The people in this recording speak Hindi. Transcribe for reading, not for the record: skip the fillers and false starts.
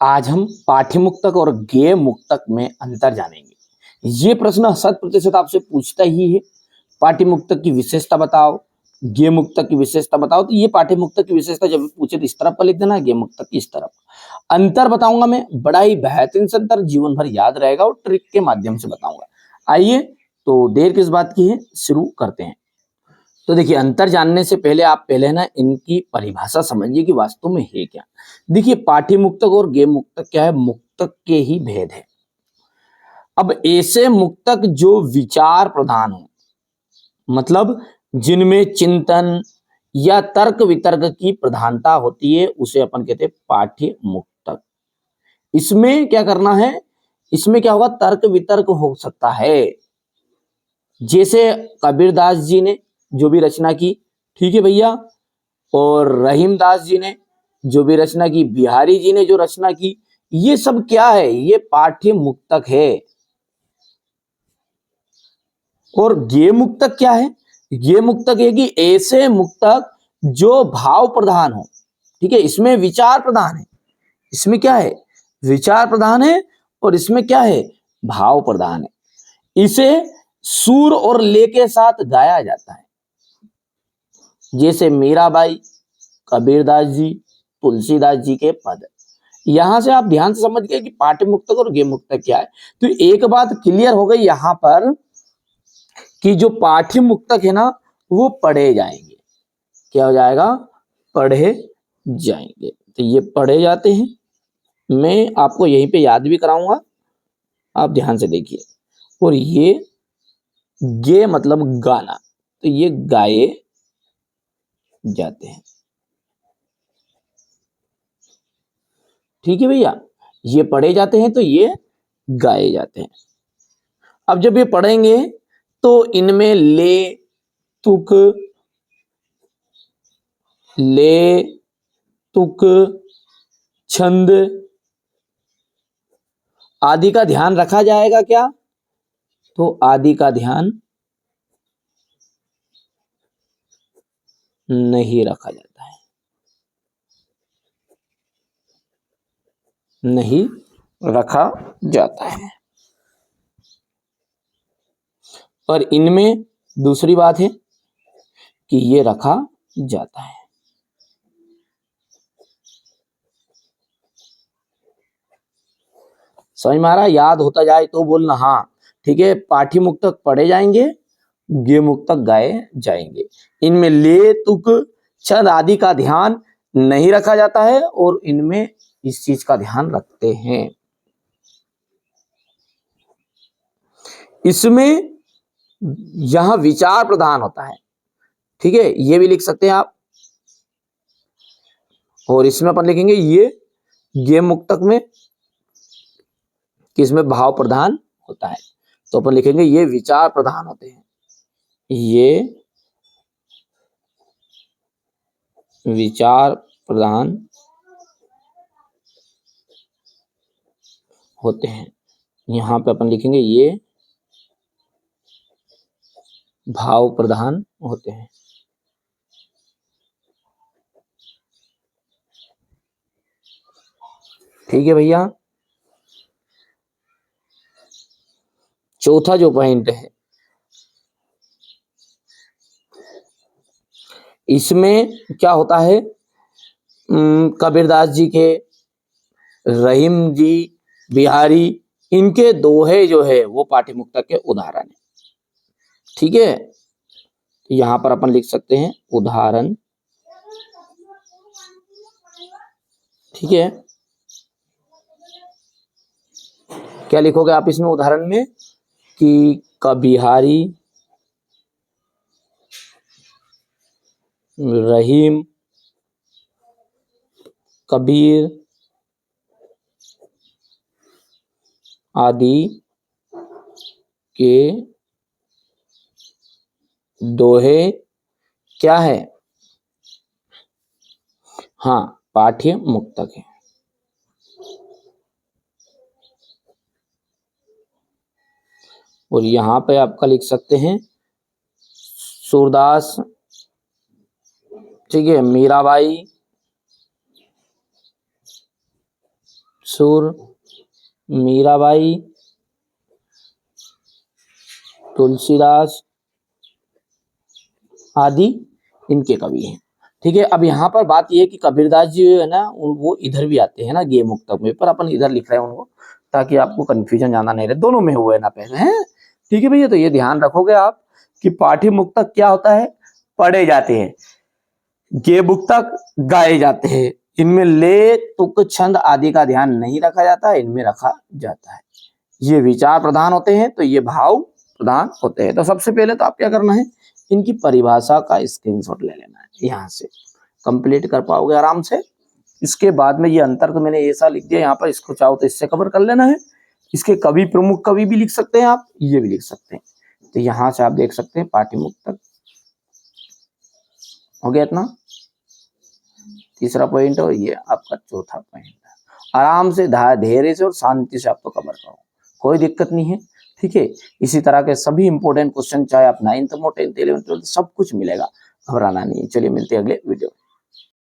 आज हम पाठ्य मुक्तक और गेय मुक्तक में अंतर जानेंगे। ये प्रश्न 100% आपसे पूछता ही है। पाठ्य मुक्तक की विशेषता बताओ, गेय मुक्तक की विशेषता बताओ। तो ये पाठ्य मुक्तक की विशेषता जब पूछे तो इस तरफ पर लिख देना, गेय मुक्तक की इस तरफ। अंतर बताऊंगा मैं, बड़ा ही बेहतरीन से अंतर, जीवन भर याद रहेगा और ट्रिक के माध्यम से बताऊंगा। आइए तो देर किस बात की है, शुरू करते हैं। तो देखिए, अंतर जानने से पहले आप पहले ना इनकी परिभाषा समझिए कि वास्तव में है क्या। देखिए, पाठ्य मुक्तक और गेय मुक्तक क्या है, मुक्तक के ही भेद है। अब ऐसे मुक्तक जो विचार प्रधान हो, मतलब जिनमें चिंतन या तर्क वितर्क की प्रधानता होती है, उसे अपन कहते हैं पाठ्य मुक्तक। इसमें क्या करना है, इसमें क्या होगा, तर्क वितर्क हो सकता है। जैसे कबीरदास जी ने जो भी रचना की, ठीक है भैया, और रहीमदास जी ने जो भी रचना की, बिहारी जी ने जो रचना की, ये सब क्या है, ये पाठ्य मुक्तक है। और गेय मुक्तक क्या है, गेय मुक्तक है कि ऐसे मुक्तक जो भाव प्रधान हो, ठीक है, इसमें विचार प्रधान है। इसमें क्या है, विचार प्रधान है, और इसमें क्या है, भाव प्रधान है। इसे सुर और ले के साथ गाया जाता है। जैसे मीराबाई, कबीरदास जी, तुलसीदास जी के पद। यहां से आप ध्यान से समझ गए कि पाठ्य मुक्तक और गेय मुक्तक क्या है। तो एक बात क्लियर हो गई यहां पर कि जो पाठ्य मुक्तक है ना, वो पढ़े जाएंगे। क्या हो जाएगा, पढ़े जाएंगे। तो ये पढ़े जाते हैं, मैं आपको यहीं पे याद भी कराऊंगा, आप ध्यान से देखिए। और ये गे मतलब गाना, तो ये गाए जाते हैं। ठीक है भैया, ये पढ़े जाते हैं तो ये गाए जाते हैं। अब जब ये पढ़ेंगे तो इनमें ले, तुक, ले, तुक, छंद आदि का ध्यान रखा जाएगा क्या, तो आदि का ध्यान नहीं रखा जाता है, नहीं रखा जाता है। पर इनमें दूसरी बात है कि ये रखा जाता है। समझ में आ रहा है, याद होता जाए तो बोलना हाँ। ठीक है, पाठ्य मुक्तक पढ़े जाएंगे, गेय मुक्तक गाए जाएंगे। इनमें ले, तुक, छंद आदि का ध्यान नहीं रखा जाता है, और इनमें इस चीज का ध्यान रखते हैं। इसमें यहां विचार प्रधान होता है, ठीक है, ये भी लिख सकते हैं आप। और इसमें अपन लिखेंगे ये गेय मुक्तक में कि इसमें भाव प्रधान होता है, तो अपन लिखेंगे ये विचार प्रधान होते हैं, ये विचार प्रधान होते हैं। यहां पे अपन लिखेंगे ये भाव प्रधान होते हैं। ठीक है भैया, चौथा जो पॉइंट है, इसमें क्या होता है, कबीरदास जी के, रहीम जी, बिहारी, इनके दोहे जो है वो पाठ्य मुक्तक के उदाहरण है। ठीक है, यहां पर अपन लिख सकते हैं उदाहरण। ठीक है, क्या लिखोगे आप इसमें उदाहरण में कि कबिहारी, रहीम, कबीर आदि के दोहे क्या है, हाँ, पाठ्य मुक्तक है। और यहां पे आपका लिख सकते हैं सूरदास, ठीक है, मीराबाई, सुर, मीराबाई, तुलसीदास आदि इनके कवि हैं। ठीक है, अब यहाँ पर बात यह है कि कबीरदास जी है ना, वो इधर भी आते हैं ना गेय मुक्तक में, पर अपन इधर लिख रहे हैं उनको ताकि आपको कंफ्यूजन ज्यादा नहीं रहे, दोनों में हुए ना पहले हैं। ठीक है भैया, तो ये ध्यान रखोगे आप कि पाठ्य मुक्तक क्या होता है, पढ़े जाते हैं, गेय मुक्तक गाए जाते हैं। इनमें ले, तुक, छंद आदि का ध्यान नहीं रखा जाता, इनमें रखा जाता है। ये विचार प्रधान होते हैं तो ये भाव प्रधान होते हैं। तो सबसे पहले तो आप क्या करना है, इनकी परिभाषा का स्क्रीनशॉट ले लेना है, यहाँ से कंप्लीट कर पाओगे आराम से। इसके बाद में ये अंतर तो मैंने ऐसा लिख दिया यहाँ पर, इसको चाहो तो इससे कवर कर लेना है। इसके कवि, प्रमुख कवि भी लिख सकते हैं आप, ये भी लिख सकते हैं। तो यहाँ से आप देख सकते हैं पाठ्य मुक्तक हो गया इतना, तीसरा पॉइंट, और ये आपका चौथा पॉइंट है। आराम से धैर्य से और शांति से आपको कवर करो, कोई दिक्कत नहीं है। ठीक है, इसी तरह के सभी इंपॉर्टेंट क्वेश्चन चाहे आप 9th में 10th 11th 12th सब कुछ मिलेगा, घबराना नहीं है। चलिए मिलते हैं अगले वीडियो में।